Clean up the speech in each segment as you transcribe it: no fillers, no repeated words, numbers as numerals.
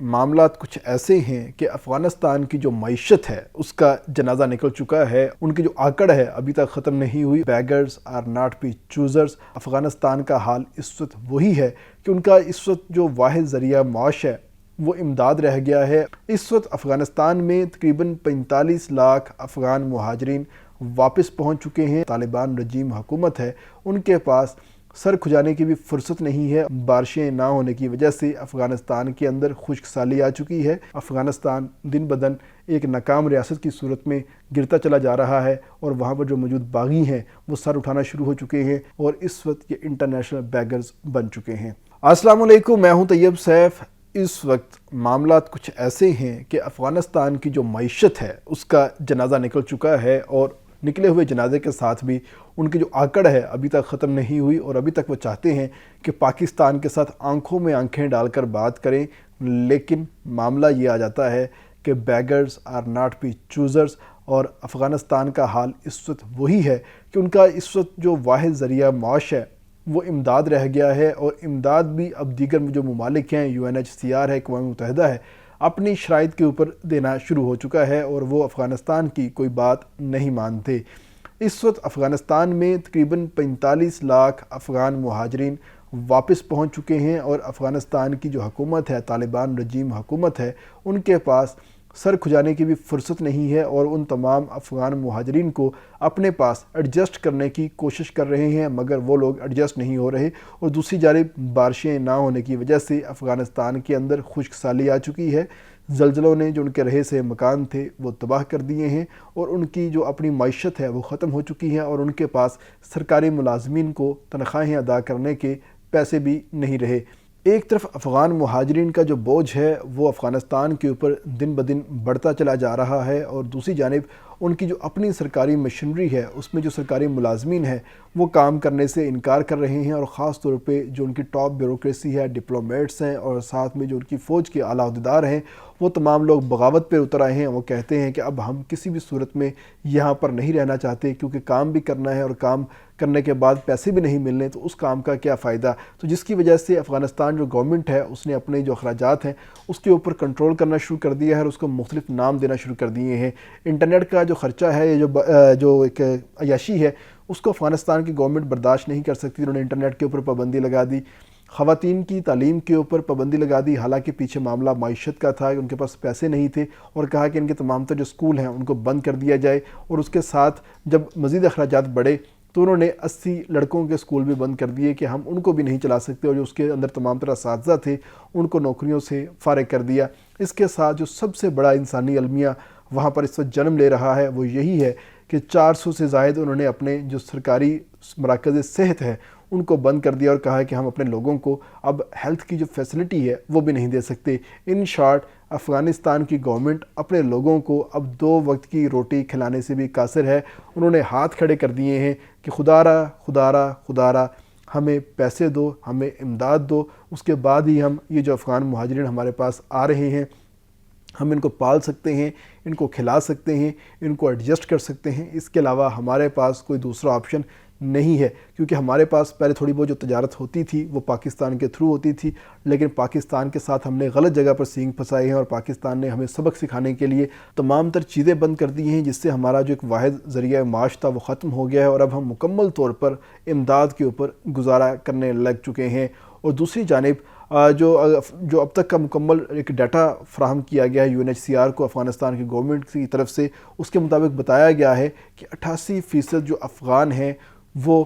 मामलात कुछ ऐसे हैं कि अफ़गानिस्तान की जो मईशत है उसका जनाजा निकल चुका है। उनकी जो आकड़ है अभी तक ख़त्म नहीं हुई। Beggars are not be choosers. Afghanistan का हाल इस वक्त वही है कि उनका इस वक्त जो वाहिद ज़रिया माश है वो इमदाद रह गया है। इस वक्त अफ़गानिस्तान में तकरीबन 45 लाख अफ़गान मुहाजिरीन वापस पहुँच चुके हैं। तालिबान रजीम हुकूमत है, उनके पास सर खुजाने की भी फुर्सत नहीं है। बारिशें ना होने की वजह से अफ़गानिस्तान के अंदर खुश्क साली आ चुकी है। अफ़गानिस्तान दिन ब दिन एक नाकाम रियासत की सूरत में गिरता चला जा रहा है और वहाँ पर जो मौजूद बागी हैं वो सर उठाना शुरू हो चुके हैं और इस वक्त ये इंटरनेशनल बैगर्स बन चुके हैं। अस्सलाम वालेकुम, मैं हूँ तैयब सैफ। इस वक्त मामलात कुछ ऐसे हैं कि अफ़गानिस्तान की जो मईशत है उसका जनाजा निकल चुका है और निकले हुए जनाजे के साथ भी उनकी जो आकड़ है अभी तक ख़त्म नहीं हुई और अभी तक वो चाहते हैं कि पाकिस्तान के साथ आंखों में आंखें डालकर बात करें। लेकिन मामला ये आ जाता है कि beggars are not be choosers और अफ़गानिस्तान का हाल इस वक्त वही है कि उनका इस वक्त जो वाहिद ज़रिया माश है वो इमदाद रह गया है और इमदाद भी अब दीगर जो ममालिक हैं, UNHCR है, अक़वाम मुत्तहिदा है, अपनी शराइत के ऊपर देना शुरू हो चुका है और वो अफ़गानिस्तान की कोई बात नहीं मानते। इस वक्त अफ़गानिस्तान में तकरीबन 45 लाख अफ़गान मुहाजिरीन वापस पहुंच चुके हैं और अफ़गानिस्तान की जो हुकूमत है, तालिबान रजीम हुकूमत है, उनके पास सर खुजाने की भी फुर्सत नहीं है और उन तमाम अफ़गान मुहाजिरीन को अपने पास एडजस्ट करने की कोशिश कर रहे हैं, मगर वो लोग एडजस्ट नहीं हो रहे। और दूसरी जानिब बारिशें ना होने की वजह से अफ़गानिस्तान के अंदर खुश्क साली आ चुकी है। ज़लज़लों ने जो उनके रहे से मकान थे वो तबाह कर दिए हैं और उनकी जो अपनी मईशत है वो ख़त्म हो चुकी है और उनके पास सरकारी मुलाजमीन को तनख्वाहें अदा करने के पैसे भी नहीं रहे। एक तरफ अफ़गान मुहाजिरीन का जो बोझ है वो अफ़गानिस्तान के ऊपर दिन ब दिन बढ़ता चला जा रहा है और दूसरी जानिब उनकी जो अपनी सरकारी मशीनरी है उसमें जो सरकारी मुलाजमीन है वो काम करने से इनकार कर रहे हैं और ख़ास तौर पे जो उनकी टॉप ब्यूरोक्रेसी है, डिप्लोमेट्स हैं और साथ में जो उनकी फ़ौज के आला अहदेदार हैं, वो तमाम लोग बगावत पे उतर आए हैं। वो कहते हैं कि अब हम किसी भी सूरत में यहाँ पर नहीं रहना चाहते क्योंकि काम भी करना है और काम करने के बाद पैसे भी नहीं मिलने, तो उस काम का क्या फ़ायदा। तो जिसकी वजह से अफ़गानिस्तान जो गवर्नमेंट है उसने अपने जो अखराजात हैं उसके ऊपर कंट्रोल करना शुरू कर दिया है और उसको मुख्तलिफ नाम देना शुरू कर दिए हैं। इंटरनेट का जो ख़र्चा है, ये जो एक अयाशी है, उसको अफ़गानिस्तान की गवर्नमेंट बर्दाश्त नहीं कर सकती। उन्होंने इंटरनेट के ऊपर पाबंदी लगा दी, ख़वातीन की तालीम के ऊपर पाबंदी लगा दी। हालांकि पीछे मामला मईशत का था, उनके पास पैसे नहीं थे और कहा कि इनके तमाम जो स्कूल हैं उनको बंद कर दिया जाए। और उसके साथ जब मज़ीद अखराजात बढ़े तो उन्होंने 80 लड़कों के स्कूल भी बंद कर दिए कि हम उनको भी नहीं चला सकते और जो उसके अंदर तमाम तरह असातिज़ा थे उनको नौकरियों से फ़ारिग कर दिया। इसके साथ जो सबसे बड़ा इंसानी अलमिया वहाँ पर इस वक्त जन्म ले रहा है वो यही है कि 400 से ज़ायद उन्होंने अपने जो सरकारी मराकज़ सेहत है उनको बंद कर दिया और कहा है कि हम अपने लोगों को अब हेल्थ की जो फैसिलिटी है वो भी नहीं दे सकते। इन शॉर्ट, अफ़गानिस्तान की गवर्नमेंट अपने लोगों को अब 2 वक्त की रोटी खिलाने से भी कासिर है। उन्होंने हाथ खड़े कर दिए हैं कि खुदारा खुदारा खुदारा हमें पैसे दो, हमें इमदाद दो, उसके बाद ही हम ये जो अफ़गान मुहाजिरीन हमारे पास आ रहे हैं हम इनको पाल सकते हैं, इनको खिला सकते हैं, इनको एडजस्ट कर सकते हैं। इसके अलावा हमारे पास कोई दूसरा ऑप्शन नहीं है क्योंकि हमारे पास पहले थोड़ी बहुत जो तजारत होती थी वो पाकिस्तान के थ्रू होती थी, लेकिन पाकिस्तान के साथ हमने गलत जगह पर सींग फंसाए हैं और पाकिस्तान ने हमें सबक सिखाने के लिए तमाम तर चीज़ें बंद कर दी हैं, जिससे हमारा जो एक वाहिद ज़रिया माश था वो ख़त्म हो गया है और अब हम मुकम्मल तौर पर इमदाद के ऊपर गुजारा करने लग चुके हैं। और दूसरी जानिब जो अब तक का मुकम्मल एक डाटा फ्राहम किया गया है UNHCR को अफ़गानिस्तान की गवर्नमेंट की तरफ से, उसके मुताबिक बताया गया है कि 88% जो अफ़गान हैं वो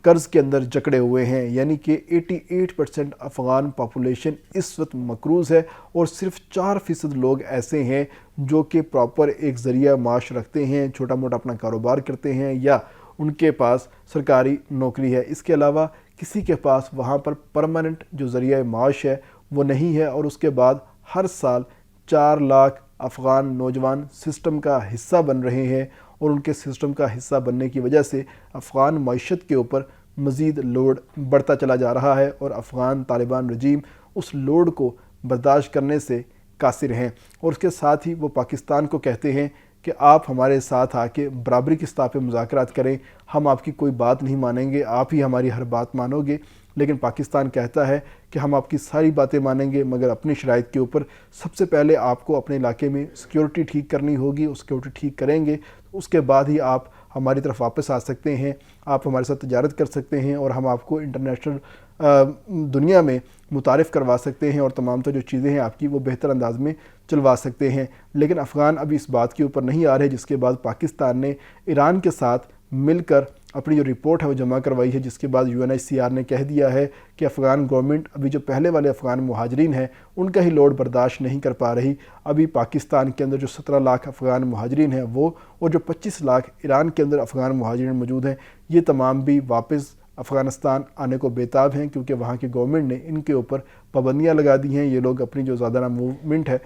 कर्ज़ के अंदर जकड़े हुए हैं, यानी कि 88% अफ़गान पॉपुलेशन इस वक्त मकरूज़ है और सिर्फ 4% लोग ऐसे हैं जो कि प्रॉपर एक ज़रिया माश रखते हैं, छोटा मोटा अपना कारोबार करते हैं या उनके पास सरकारी नौकरी है। इसके अलावा किसी के पास वहाँ पर परमानेंट जो ज़रिया माश है वो नहीं है। और उसके बाद हर साल 4 लाख अफ़गान नौजवान सिस्टम का हिस्सा बन रहे हैं और उनके सिस्टम का हिस्सा बनने की वजह से अफ़गान मईशत के ऊपर मज़ीद लोड बढ़ता चला जा रहा है और अफ़गान तालिबान रजीम उस लोड को बर्दाश्त करने से कासिर हैं। और उसके साथ ही वो पाकिस्तान को कहते हैं कि आप हमारे साथ आके बराबरी की सतह पे मुज़ाकरात करें, हम आपकी कोई बात नहीं मानेंगे, आप ही हमारी हर बात मानोगे। लेकिन पाकिस्तान कहता है کہ ہم آپ کی ساری باتیں مانیں گے مگر اپنی شرائط کے اوپر. سب سے پہلے آپ کو اپنے علاقے میں سیکیورٹی ٹھیک کرنی ہوگی. سیکیورٹی ٹھیک کریں گے تو اس کے بعد ہی آپ ہماری طرف واپس آ سکتے ہیں, آپ ہمارے ساتھ تجارت کر سکتے ہیں اور ہم آپ کو انٹرنیشنل دنیا میں متعارف کروا سکتے ہیں اور تمام جو چیزیں ہیں آپ کی وہ بہتر انداز میں چلوا سکتے ہیں. لیکن افغان ابھی اس بات کے اوپر نہیں آ رہے, جس کے بعد پاکستان نے ایران کے ساتھ مل کر اپنی جو رپورٹ ہے وہ جمع کروائی ہے, جس کے بعد UNHCR نے کہہ دیا ہے کہ افغان گورنمنٹ ابھی جو پہلے والے افغان مہاجرین ہیں ان کا ہی لوڈ برداشت نہیں کر پا رہی. ابھی پاکستان کے اندر جو 17 لاکھ افغان مہاجرین ہیں وہ اور جو 25 لاکھ ایران کے اندر افغان مہاجرین موجود ہیں, یہ تمام بھی واپس افغانستان آنے کو بیتاب ہیں, کیونکہ وہاں کی گورنمنٹ نے ان کے اوپر پابندیاں لگا دی ہیں. یہ لوگ اپنی جو زیادہ موومنٹ ہے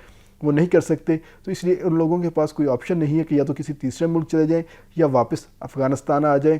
وہ نہیں کر سکتے, تو اس لیے ان لوگوں کے پاس کوئی آپشن نہیں ہے کہ یا تو کسی تیسرے ملک چلے جائیں یا واپس افغانستان آ جائیں,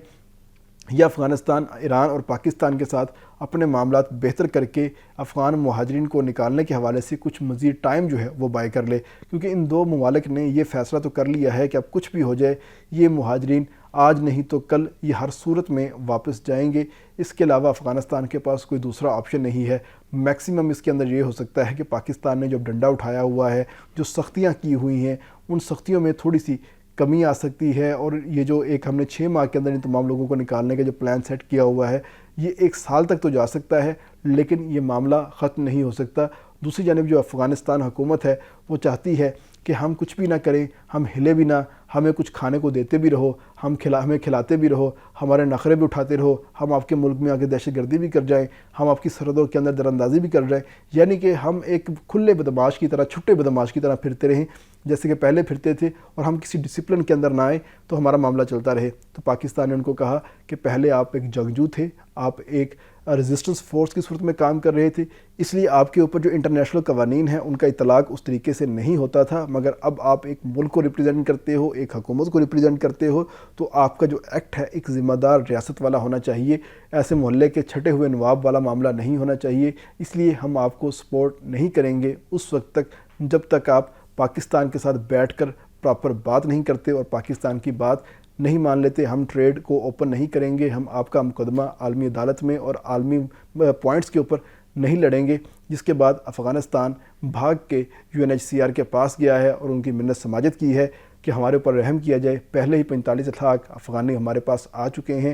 یا افغانستان ایران اور پاکستان کے ساتھ اپنے معاملات بہتر کر کے افغان مہاجرین کو نکالنے کے حوالے سے کچھ مزید ٹائم جو ہے وہ بائی کر لے. کیونکہ ان دو ممالک نے یہ فیصلہ تو کر لیا ہے کہ اب کچھ بھی ہو جائے یہ مہاجرین آج نہیں تو کل یہ ہر صورت میں واپس جائیں گے. اس کے علاوہ افغانستان کے پاس کوئی دوسرا آپشن نہیں ہے. میکسیمم اس کے اندر یہ ہو سکتا ہے کہ پاکستان نے جو ڈنڈا اٹھایا ہوا ہے, جو سختیاں کی ہوئی ہیں, ان سختیوں میں تھوڑی سی کمی آ سکتی ہے. اور یہ جو ایک ہم نے 6 ماہ کے اندر ان تمام لوگوں کو نکالنے کا جو پلان سیٹ کیا ہوا ہے یہ 1 سال تک تو جا سکتا ہے, لیکن یہ معاملہ ختم نہیں ہو سکتا. دوسری جانب جو افغانستان حکومت ہے وہ چاہتی ہے کہ ہم کچھ بھی نہ کریں, ہم ہلے بھی نہ, ہمیں کچھ کھانے کو دیتے بھی رہو, ہمیں کھلاتے بھی رہو, ہمارے نخرے بھی اٹھاتے رہو, ہم آپ کے ملک میں آگے دہشت گردی بھی کر جائیں, ہم آپ کی سرحدوں کے اندر دراندازی بھی کر جائیں, یعنی کہ ہم ایک کھلے بدماش کی طرح, چھٹے بدماش کی طرح پھرتے رہیں جیسے کہ پہلے پھرتے تھے, اور ہم کسی ڈسپلن کے اندر نہ آئیں تو ہمارا معاملہ چلتا رہے. تو پاکستان نے ان کو کہا کہ پہلے آپ ایک جنگجو تھے, آپ ایک ریزسٹنس فورس کی صورت میں کام کر رہے تھے, اس لیے آپ کے اوپر جو انٹرنیشنل قوانین ہیں ان کا اطلاق اس طریقے سے نہیں ہوتا تھا. مگر اب آپ ایک ملک کو ریپرزینٹ کرتے ہو, ایک حکومت کو ریپرزینٹ کرتے ہو, تو آپ کا جو ایکٹ ہے ایک ذمہ دار ریاست والا ہونا چاہیے, ایسے محلے کے چھٹے ہوئے نواب والا معاملہ نہیں ہونا چاہیے. اس لیے ہم آپ کو سپورٹ نہیں کریں گے اس وقت تک جب تک آپ پاکستان کے ساتھ بیٹھ کر پراپر بات نہیں کرتے اور پاکستان کی بات نہیں مان لیتے. ہم ٹریڈ کو اوپن نہیں کریں گے, ہم آپ کا مقدمہ عالمی عدالت میں اور عالمی پوائنٹس کے اوپر نہیں لڑیں گے. جس کے بعد افغانستان بھاگ کے UNHCR کے پاس گیا ہے اور ان کی منت سماجت کی ہے کہ ہمارے اوپر رحم کیا جائے. پہلے ہی 45 لاکھ افغانی ہمارے پاس آ چکے ہیں,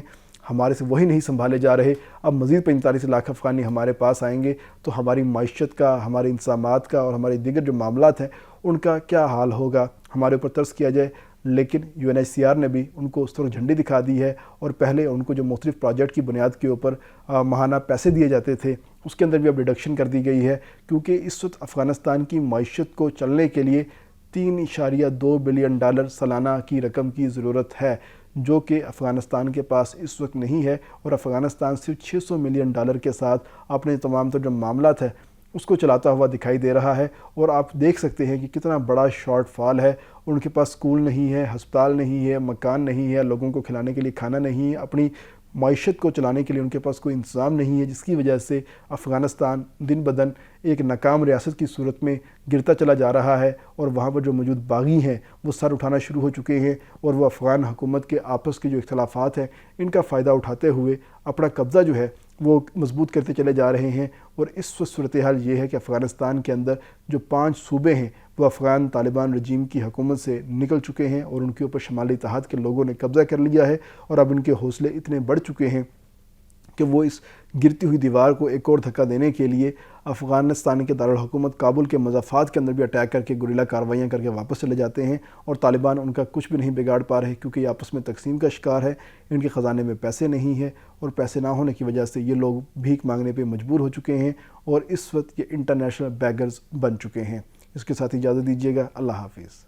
ہمارے سے وہی نہیں سنبھالے جا رہے, اب مزید 45 لاکھ افغانی ہمارے پاس آئیں گے تو ہماری معیشت کا, ہمارے انتظامات کا اور ہمارے دیگر جو معاملات ہیں ان کا کیا حال ہوگا. ہمارے اوپر ترس کیا جائے. لیکن UNHCR نے بھی ان کو اس طرح جھنڈی دکھا دی ہے, اور پہلے ان کو جو مختلف پروجیکٹ کی بنیاد کے اوپر ماہانہ پیسے دیے جاتے تھے اس کے اندر بھی اب ریڈکشن کر دی گئی ہے, کیونکہ اس وقت افغانستان کی معیشت کو چلنے کے لیے $3.2 بلین سالانہ کی رقم کی ضرورت ہے, جو کہ افغانستان کے پاس اس وقت نہیں ہے. اور افغانستان صرف $600 ملین کے ساتھ اپنے تمام جو معاملات ہیں اس کو چلاتا ہوا دکھائی دے رہا ہے. اور آپ دیکھ سکتے ہیں کہ کتنا بڑا شارٹ فال ہے. ان کے پاس سکول نہیں ہے, ہسپتال نہیں ہے, مکان نہیں ہے, لوگوں کو کھلانے کے لیے کھانا نہیں ہے, اپنی معیشت کو چلانے کے لیے ان کے پاس کوئی انتظام نہیں ہے, جس کی وجہ سے افغانستان دن بدن ایک ناکام ریاست کی صورت میں گرتا چلا جا رہا ہے. اور وہاں پر جو موجود باغی ہیں وہ سر اٹھانا شروع ہو چکے ہیں, اور وہ افغان حکومت کے آپس کے جو اختلافات ہیں ان کا فائدہ اٹھاتے ہوئے اپنا قبضہ جو ہے وہ مضبوط کرتے چلے جا رہے ہیں. اور اس وقت صورتحال یہ ہے کہ افغانستان کے اندر جو 5 صوبے ہیں وہ افغان طالبان رجیم کی حکومت سے نکل چکے ہیں, اور ان کے اوپر شمالی اتحاد کے لوگوں نے قبضہ کر لیا ہے. اور اب ان کے حوصلے اتنے بڑھ چکے ہیں کہ وہ اس گرتی ہوئی دیوار کو ایک اور دھکا دینے کے لیے افغانستان کے دارالحکومت کابل کے مضافات کے اندر بھی اٹیک کر کے گوریلا کارروائیاں کر کے واپس چلے جاتے ہیں. اور طالبان ان کا کچھ بھی نہیں بگاڑ پا رہے, کیونکہ یہ آپس میں تقسیم کا شکار ہے. ان کے خزانے میں پیسے نہیں ہیں, اور پیسے نہ ہونے کی وجہ سے یہ لوگ بھیک مانگنے پہ مجبور ہو چکے ہیں, اور اس وقت یہ انٹرنیشنل بیگرز بن چکے ہیں. اس کے ساتھ اجازت دیجیے گا. اللہ حافظ.